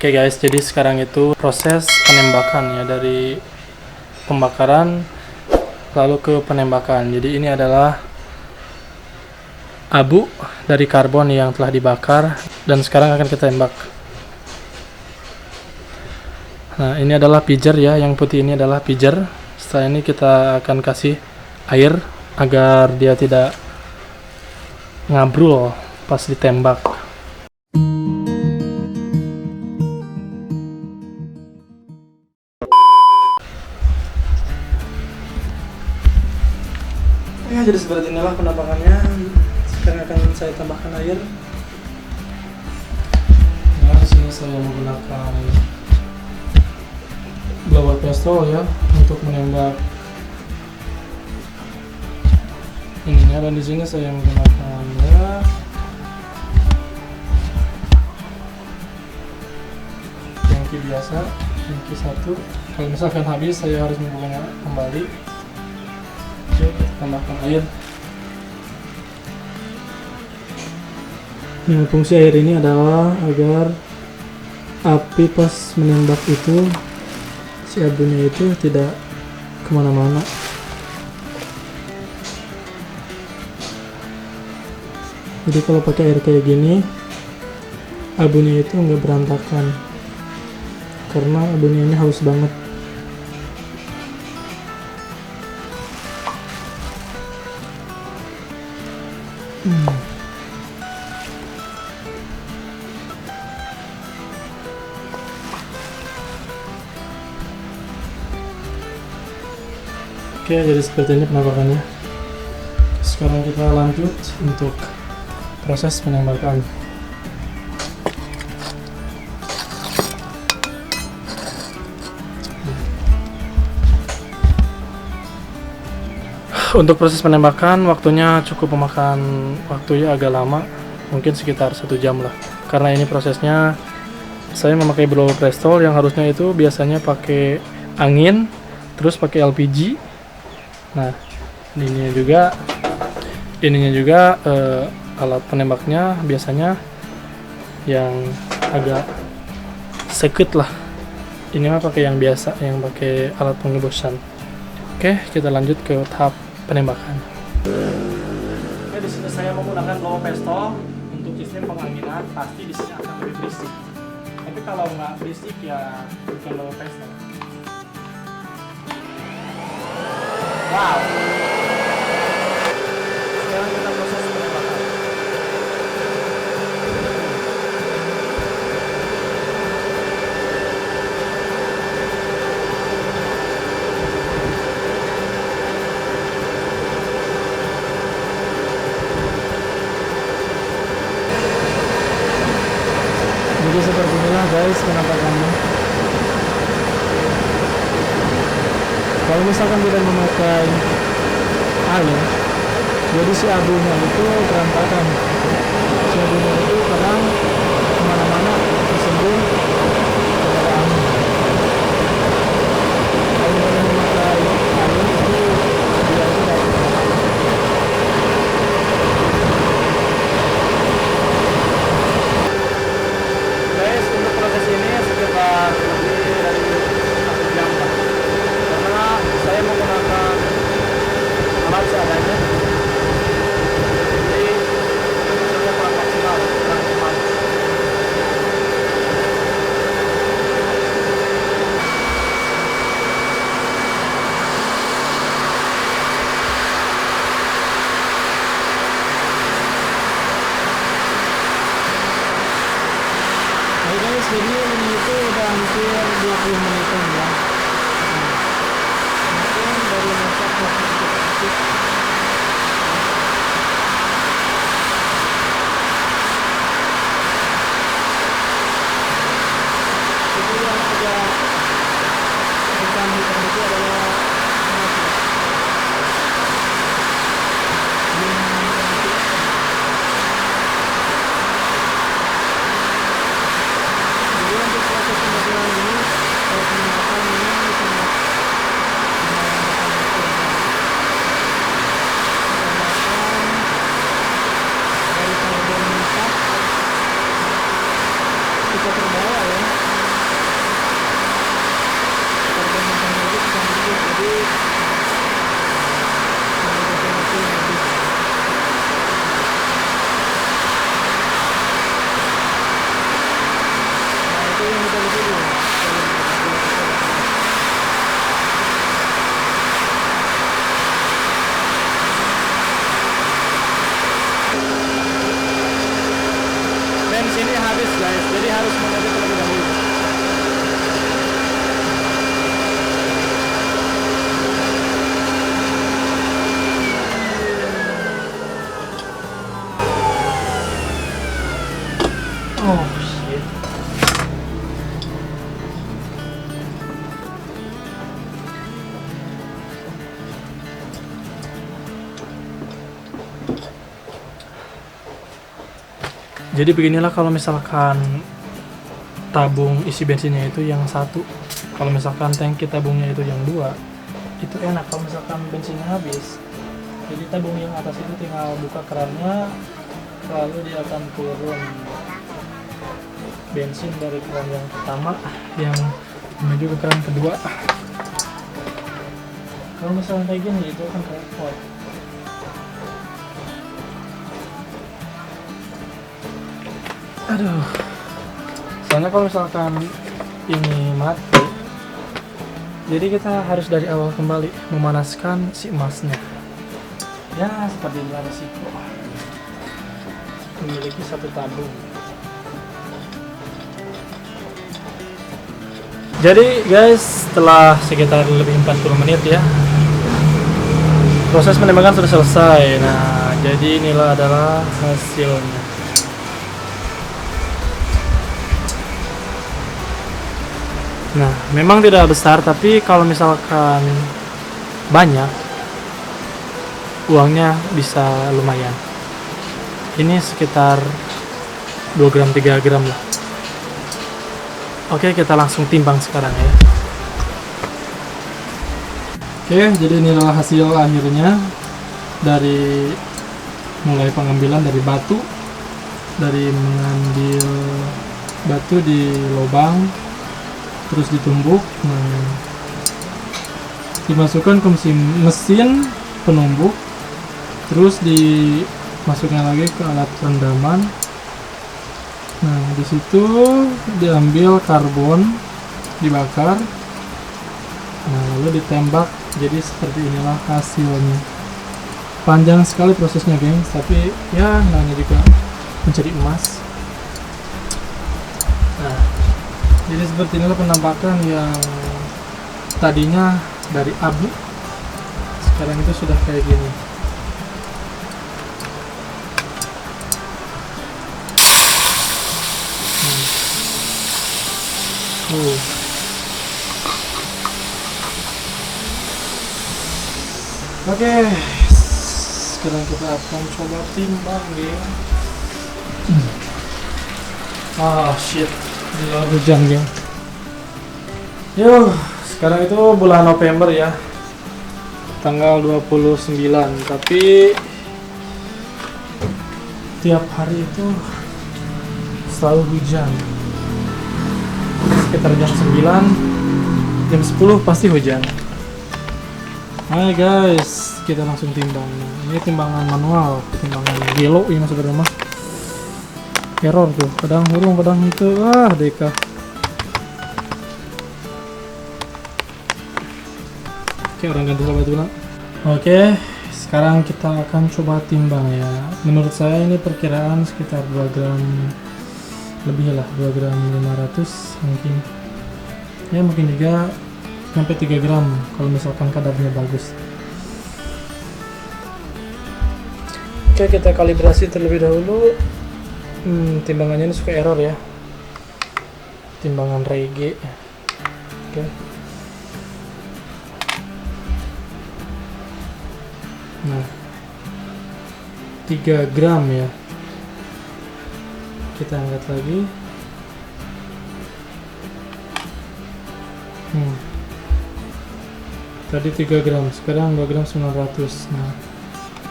Oke guys, jadi sekarang itu proses penembakan ya, dari pembakaran lalu ke penembakan. Jadi ini adalah abu dari karbon yang telah dibakar dan sekarang akan kita tembak. Nah, ini adalah pijar ya, yang putih ini adalah pijar. Setelah ini kita akan kasih air agar dia tidak ngabrul pas ditembak. Ya, jadi seperti inilah penembakannya. Sekarang akan saya tambahkan air. Nah, di sini saya menggunakan blower pistol ya untuk menembak ininya, dan di sini saya menggunakan ya tangki biasa, tangki 1. Kalau misalkan habis saya harus membukanya kembali. Oke, kita tambahkan air. Nah, fungsi air ini adalah agar api pas menembak itu, si abunya itu tidak kemana-mana. Jadi kalau pakai air kayak gini, abunya itu nggak berantakan, karena abunya ini haus banget. Oke, jadi seperti ini penampakannya. Sekarang kita lanjut untuk proses penembakan. Untuk proses penembakan waktunya cukup memakan waktunya agak lama, mungkin sekitar 1 jam lah. Karena ini prosesnya saya memakai blower pistol yang harusnya itu biasanya pakai angin, terus pakai LPG. Nah, ininya juga alat penembaknya biasanya yang agak sekut lah. Ini mah pakai yang biasa, yang pakai alat pengebusan. Oke, kita lanjut ke tahap penembakan. Oke, di sini saya menggunakan blower pistol untuk sistem penganginan. Pasti di sini akan lebih berisik. Tapi kalau nggak berisik ya bukan blower pistol. Wow. Sekarang kita proses penembakan. Jadi seperti inilah guys penampakannya. Kalau misalkan tidak memakai air, jadi si abunya itu berantakan. Si abunya itu kadang kemana-mana tersembun kepada angin. Kalau misalkan memakai air itu dia tidak. Guys, untuk proses ini sekitar lebih dari 1 jam lah. Karena saya menggunakan alat seadanya, jadi prosesnya kurang maksimal, kurang cepat. ini habis guys, jadi harus mengaduk terlebih dahulu. Oh shit. Jadi beginilah kalau misalkan tabung isi bensinnya itu yang satu. Kalau misalkan tangki tabungnya itu yang dua, itu enak kalau misalkan bensinnya habis. Jadi tabung yang atas itu tinggal buka kerannya, lalu dia akan turun bensin dari keran yang pertama yang menuju ke keran kedua. Kalau misalkan kayak gini itu akan repot. Aduh, soalnya kalau misalkan ini mati, jadi kita harus dari awal kembali memanaskan si emasnya. Ya seperti inilah resiko memiliki satu tabung. Jadi guys, setelah sekitar lebih 40 menit ya, proses penembakan sudah selesai. Nah, jadi inilah adalah hasilnya. Nah, memang tidak besar, tapi kalau misalkan banyak, uangnya bisa lumayan. Ini sekitar 2 gram 3 gram lah. Oke, kita langsung timbang sekarang ya. Oke, jadi inilah hasil akhirnya dari mulai pengambilan dari batu, dari mengambil batu di lubang, terus ditumbuk, nah, dimasukkan ke mesin penumbuk, terus dimasukkan lagi ke alat rendaman. Nah, di situ diambil karbon, dibakar, nah lalu ditembak. Jadi seperti inilah hasilnya. Panjang sekali prosesnya gengs, tapi ya namanya juga mencari emas. Nah, jadi seperti inilah penampakan yang tadinya dari abu, sekarang itu sudah kayak gini. Oke, sekarang kita akan coba timbang ya. Shit, gila hujan ya. Yo, sekarang itu bulan November ya, tanggal 29, tapi tiap hari itu selalu hujan. Sekitar jam 9, jam 10 pasti hujan. Hai guys, kita langsung timbang. Ini timbangan manual, timbangan gelo ini sebenarnya mah. Error tuh, kadang hurung, kadang itu, deka. Oke, orang ganti sahabat dulu. Oke, sekarang kita akan coba timbang ya. Menurut saya ini perkiraan sekitar 2 gram lebih lah, 2 gram 500 mungkin. Ya mungkin juga sampai 3 gram kalau misalkan kadarnya bagus. Oke, kita kalibrasi terlebih dahulu. Timbangannya ini suka error ya, timbangan rege. Oke. Nah, 3 gram ya, kita angkat lagi. Tadi 3 gram, sekarang 2 gram 900. Nah,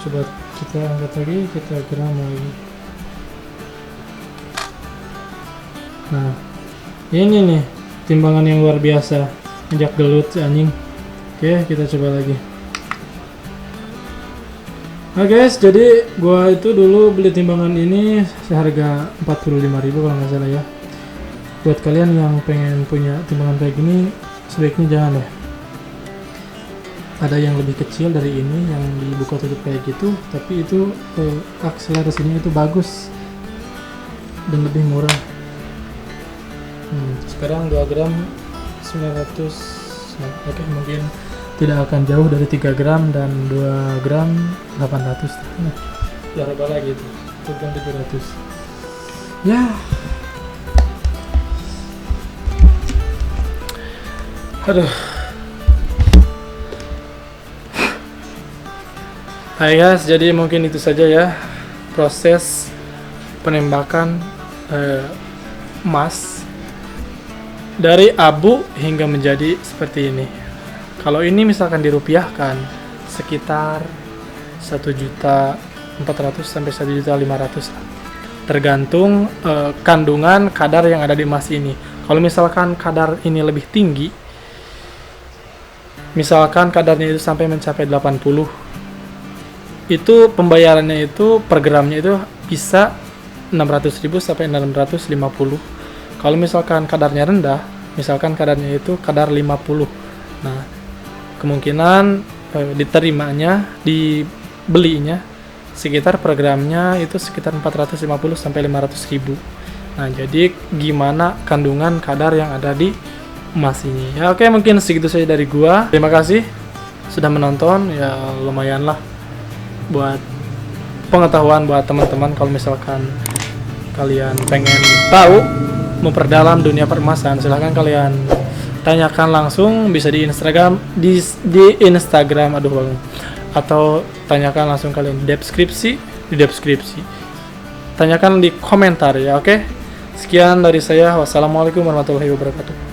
coba kita angkat lagi, kita gram lagi. Nah, ini nih timbangan yang luar biasa, ngejak gelut anjing. Oke, kita coba lagi. Nah guys, jadi gua itu dulu beli timbangan ini seharga 45.000 kalau nggak salah ya. Buat kalian yang pengen punya timbangan kayak gini, sebaiknya jangan ya. Ada yang lebih kecil dari ini yang dibuka tutup kayak gitu, tapi itu akselerasinya itu bagus. dan lebih murah. Sekarang 2 gram 900. Nah, oke, mungkin tidak akan jauh dari 3 gram dan 2 gram 800. Nah, ya raba lagi itu 2 gram 700 ya. Aduh. Hai guys, jadi mungkin itu saja ya proses penembakan emas dari abu hingga menjadi seperti ini. Kalau ini misalkan dirupiahkan sekitar 1.400.000 sampai 1.500.000 lah. Tergantung kandungan kadar yang ada di emas ini. Kalau misalkan kadar ini lebih tinggi, misalkan kadarnya itu sampai mencapai 80, itu pembayarannya itu per gramnya itu bisa 600.000 sampai 650. Kalau misalkan kadarnya rendah, misalkan kadarnya itu kadar 50, nah kemungkinan diterimanya, dibelinya sekitar per gramnya itu sekitar 450 sampai 500.000. Nah, jadi gimana kandungan kadar yang ada di emas ini? Ya oke, mungkin segitu saja dari gua. Terima kasih sudah menonton. Ya lumayan lah buat pengetahuan buat teman-teman kalau misalkan kalian pengen tahu memperdalam dunia peremasan, silahkan kalian tanyakan langsung, bisa di Instagram di Instagram atau tanyakan langsung kalian di deskripsi tanyakan di komentar ya. Oke, sekian dari saya, wassalamualaikum warahmatullahi wabarakatuh.